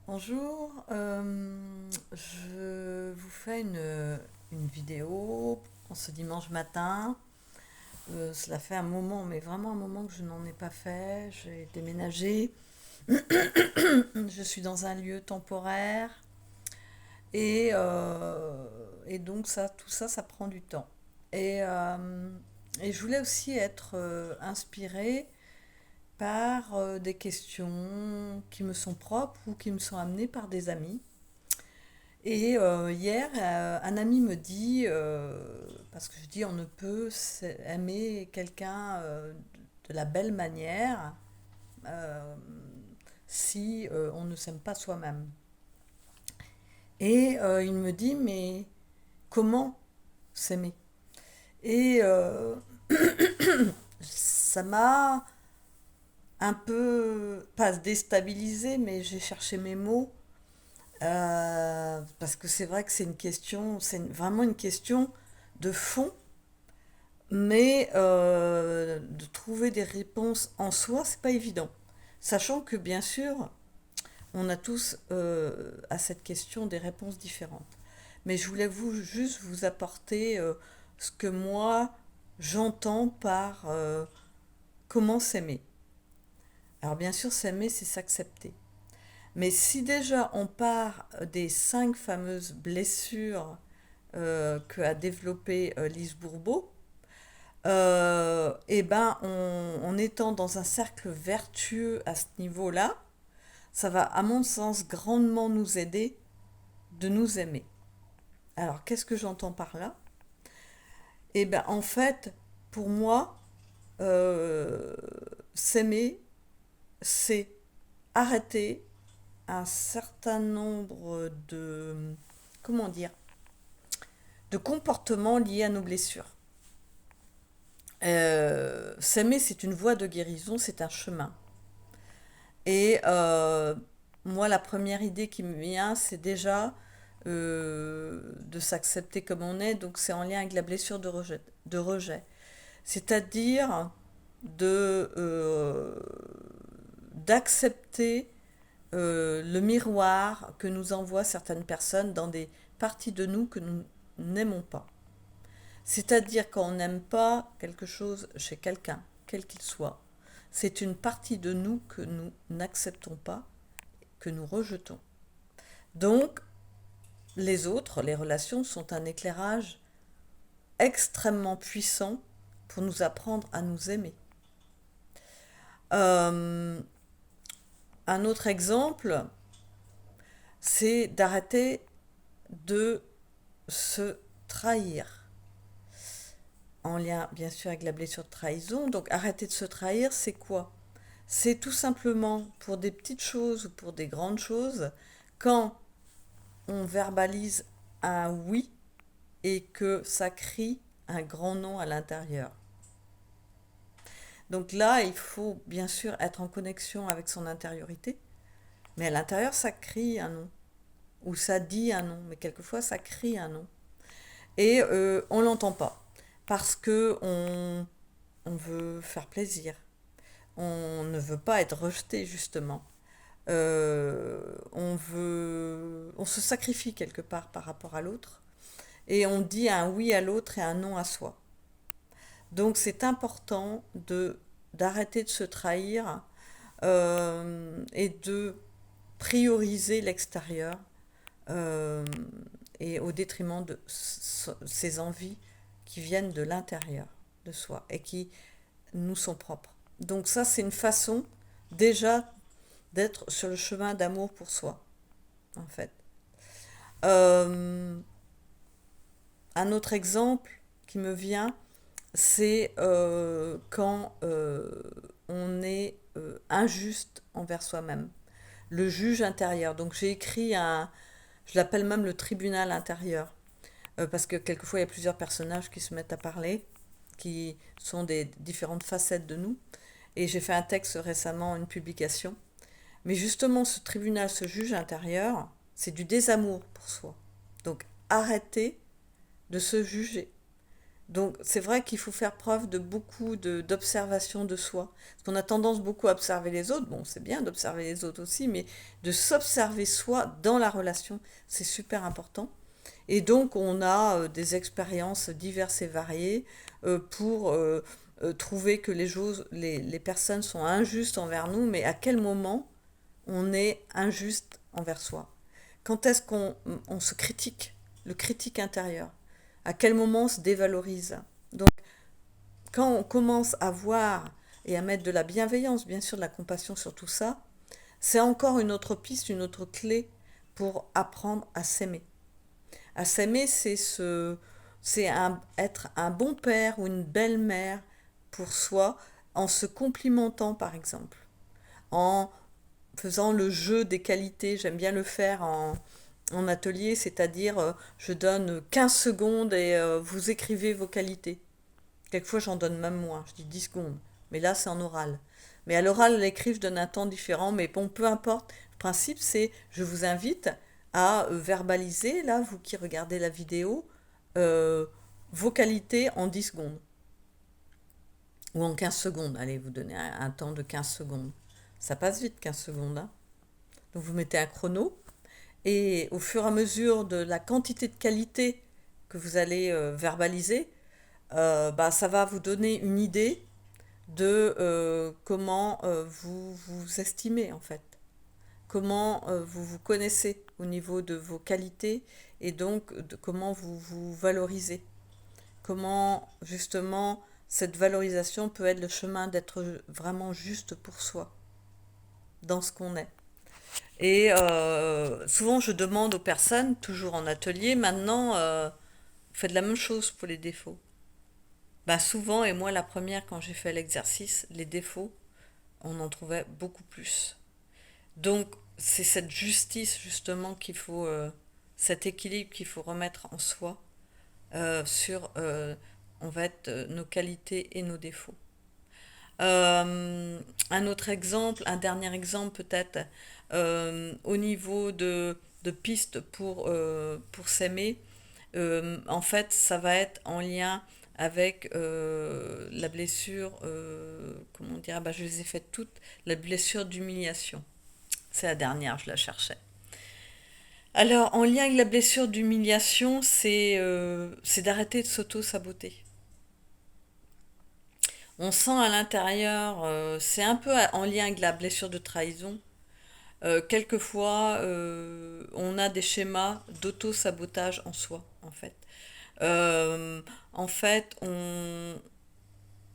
Bonjour, je vous fais une vidéo en ce dimanche matin. Cela fait un moment, mais vraiment un moment que je n'en ai pas fait. J'ai déménagé, je suis dans un lieu temporaire et donc tout ça, ça prend du temps. Et, euh, et je voulais aussi être inspirée par des questions qui me sont propres ou qui me sont amenées par des amis. Hier, un ami me dit, parce que je dis on ne peut aimer quelqu'un de la belle manière euh, si on ne s'aime pas soi-même. Il me dit, mais comment s'aimer? Et ça m'a un peu, pas déstabilisé, mais j'ai cherché mes mots. Parce que c'est vrai que c'est une question, vraiment une question de fond, mais de trouver des réponses en soi, c'est pas évident. Sachant que bien sûr, on a tous à cette question des réponses différentes. Mais je voulais juste vous apporter ce que moi j'entends par comment s'aimer. Alors bien sûr, s'aimer, c'est s'accepter. Mais si déjà on part des 5 fameuses blessures que a développé Lise Bourbeau, et ben en étant dans un cercle vertueux à ce niveau-là, ça va à mon sens grandement nous aider de nous aimer. Alors qu'est-ce que j'entends par là? Et ben en fait, pour moi, euh, s'aimer, c'est arrêter un certain nombre de, comment dire, de comportements liés à nos blessures. S'aimer, c'est une voie de guérison, c'est un chemin. Et moi, la première idée qui me vient, c'est déjà de s'accepter comme on est. Donc, c'est en lien avec la blessure de rejet. C'est-à-dire d'accepter le miroir que nous envoient certaines personnes dans des parties de nous que nous n'aimons pas. C'est-à-dire quand on n'aime pas quelque chose chez quelqu'un, quel qu'il soit, c'est une partie de nous que nous n'acceptons pas, que nous rejetons. Donc, les autres, les relations, sont un éclairage extrêmement puissant pour nous apprendre à nous aimer. Euh, un autre exemple, c'est d'arrêter de se trahir. En lien, bien sûr, avec la blessure de trahison. Donc, arrêter de se trahir, c'est quoi? C'est tout simplement pour des petites choses ou pour des grandes choses, quand on verbalise un oui et que ça crie un grand non à l'intérieur. Donc là, il faut bien sûr être en connexion avec son intériorité, mais à l'intérieur, ça crie un non, ou ça dit un non, mais quelquefois, ça crie un non. Et on l'entend pas, parce que on veut faire plaisir, on ne veut pas être rejeté, justement. On se sacrifie quelque part par rapport à l'autre et on dit un oui à l'autre et un non à soi. Donc c'est important de d'arrêter de se trahir et de prioriser l'extérieur euh, et au détriment de ces envies qui viennent de l'intérieur de soi et qui nous sont propres. Donc ça c'est une façon déjà d'être sur le chemin d'amour pour soi, en fait. Euh, un autre exemple qui me vient, c'est quand on est injuste envers soi-même. Le juge intérieur. Donc j'ai écrit je l'appelle même le tribunal intérieur, parce que quelquefois il y a plusieurs personnages qui se mettent à parler, qui sont des différentes facettes de nous. Et j'ai fait un texte récemment, une publication. Mais justement, ce tribunal, ce juge intérieur, c'est du désamour pour soi. Donc arrêtez de se juger. Donc c'est vrai qu'il faut faire preuve de beaucoup d'observation de soi. Parce qu'on a tendance beaucoup à observer les autres. Bon, c'est bien d'observer les autres aussi, mais de s'observer soi dans la relation, c'est super important. Et donc on a des expériences diverses et variées pour trouver que les personnes sont injustes envers nous, mais à quel moment on est injuste envers soi? Quand est-ce qu'on se critique, le critique intérieur? À quel moment on se dévalorise? Donc, quand on commence à voir et à mettre de la bienveillance, bien sûr, de la compassion sur tout ça, c'est encore une autre piste, une autre clé pour apprendre à s'aimer. À s'aimer, être un bon père ou une belle mère pour soi en se complimentant, par exemple, en faisant le jeu des qualités. J'aime bien le faire en atelier, c'est-à-dire je donne 15 secondes et vous écrivez vos qualités. Quelquefois j'en donne même moins, je dis 10 secondes. Mais là c'est en oral. Mais à l'oral, à l'écrit, je donne un temps différent, mais bon, peu importe. Le principe, c'est je vous invite à verbaliser, là, vous qui regardez la vidéo, euh, vos qualités en 10 secondes. Ou en 15 secondes. Allez, vous donnez un temps de 15 secondes. Ça passe vite, 15 secondes, hein. Donc vous mettez un chrono. Et au fur et à mesure de la quantité de qualité que vous allez verbaliser, bah, ça va vous donner une idée de comment vous vous estimez en fait, comment vous vous connaissez au niveau de vos qualités et donc de comment vous vous valorisez, comment justement cette valorisation peut être le chemin d'être vraiment juste pour soi dans ce qu'on est. Et souvent, je demande aux personnes, toujours en atelier, maintenant, vous faites la même chose pour les défauts. Bah souvent, et moi la première, quand j'ai fait l'exercice, les défauts, on en trouvait beaucoup plus. Donc, c'est cette justice, justement, cet équilibre qu'il faut remettre en soi sur, en fait, nos qualités et nos défauts. Un autre exemple, un dernier exemple peut-être, au niveau de pistes pour s'aimer, en fait, ça va être en lien avec la blessure, comment dire, bah, je les ai faites toutes, la blessure d'humiliation. C'est la dernière, je la cherchais. Alors, en lien avec la blessure d'humiliation, c'est d'arrêter de s'auto-saboter. On sent à l'intérieur, c'est un peu en lien avec la blessure de trahison. Quelquefois, on a des schémas d'auto-sabotage en soi, en fait. Euh, en fait,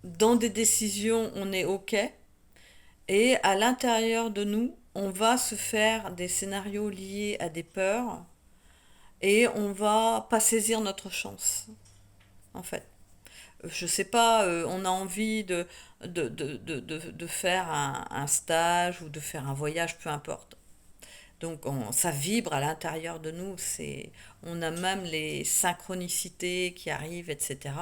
dans des décisions, on est OK. Et à l'intérieur de nous, on va se faire des scénarios liés à des peurs et on va pas saisir notre chance, en fait. Je sais pas, on a envie de faire un stage ou de faire un voyage, peu importe. Donc ça vibre à l'intérieur de nous, on a même les synchronicités qui arrivent, etc.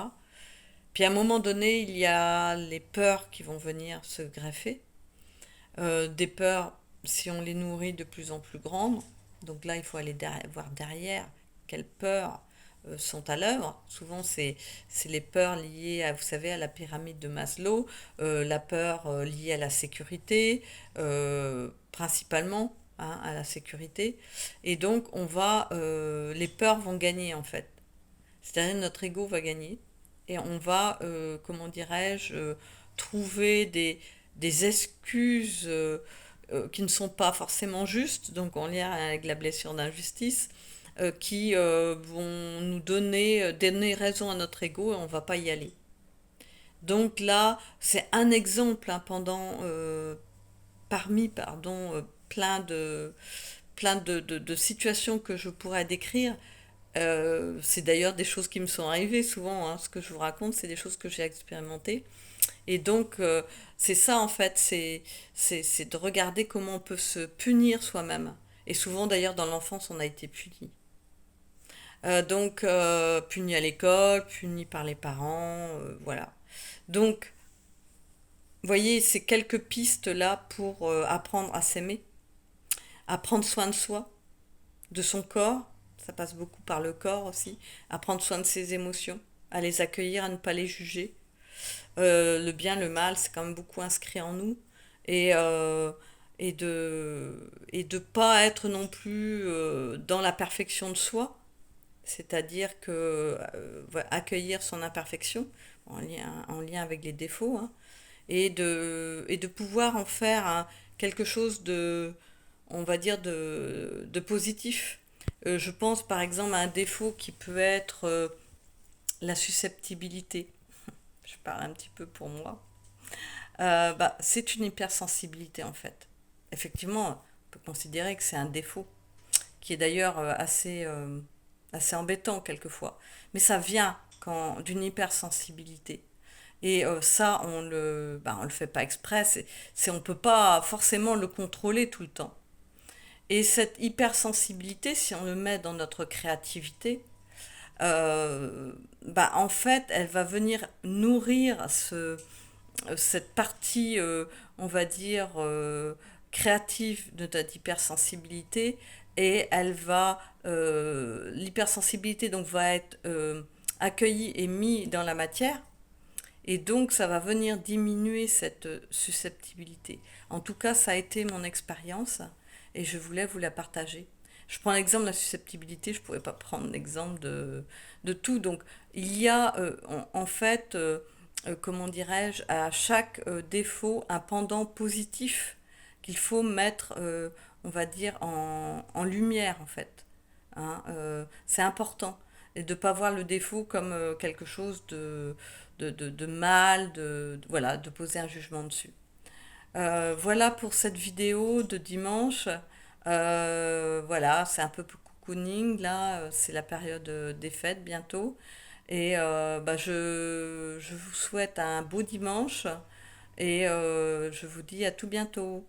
Puis à un moment donné, il y a les peurs qui vont venir se greffer. Des peurs, si on les nourrit de plus en plus grandes, donc là il faut aller voir derrière quelles peurs sont à l'œuvre. Souvent c'est les peurs liées à, vous savez, à la pyramide de Maslow, la peur liée à la sécurité, principalement, hein, à la sécurité. Et donc les peurs vont gagner en fait. C'est-à-dire notre ego va gagner et on va, comment dirais-je, trouver des excuses qui ne sont pas forcément justes, donc en lien avec la blessure d'injustice, qui vont nous donner raison à notre ego et on ne va pas y aller. Donc là, c'est un exemple, hein, parmi plein de situations que je pourrais décrire. C'est d'ailleurs des choses qui me sont arrivées souvent, hein. Ce que je vous raconte, c'est des choses que j'ai expérimentées. Et donc, c'est ça en fait, c'est de regarder comment on peut se punir soi-même. Et souvent d'ailleurs dans l'enfance, on a été puni. Donc, puni à l'école, puni par les parents, voilà. Donc, vous voyez, c'est quelques pistes là pour apprendre à s'aimer, à prendre soin de soi, de son corps, ça passe beaucoup par le corps aussi, à prendre soin de ses émotions. à les accueillir, à ne pas les juger. Le bien, le mal, c'est quand même beaucoup inscrit en nous. Et, et de pas être non plus dans la perfection de soi, c'est-à-dire que voilà, accueillir son imperfection en lien avec les défauts, hein, et de pouvoir en faire quelque chose de, on va dire, de positif. Je pense par exemple à un défaut qui peut être la susceptibilité. Je parle un petit peu pour moi. Bah, c'est une hypersensibilité en fait. Effectivement, on peut considérer que c'est un défaut, qui est d'ailleurs assez embêtant quelquefois. Mais ça vient d'une hypersensibilité. Et ça, on le fait pas exprès, on peut pas forcément le contrôler tout le temps. Et cette hypersensibilité, si on le met dans notre créativité, bah, en fait, elle va venir nourrir cette partie, on va dire, créative de notre hypersensibilité, et l'hypersensibilité donc va être accueillie et mise dans la matière, et donc ça va venir diminuer cette susceptibilité. En tout cas, ça a été mon expérience, et je voulais vous la partager. Je prends l'exemple de la susceptibilité, je ne pourrais pas prendre l'exemple de tout. Donc, il y a en fait, comment dirais-je, à chaque défaut un pendant positif qu'il faut mettre, on va dire, en lumière, en fait. Hein, c'est important. Et de ne pas voir le défaut comme quelque chose de mal, voilà, de poser un jugement dessus. Voilà pour cette vidéo de dimanche. Voilà, c'est un peu cocooning là, c'est la période des fêtes bientôt. Et bah, je vous souhaite un beau dimanche et je vous dis à tout bientôt.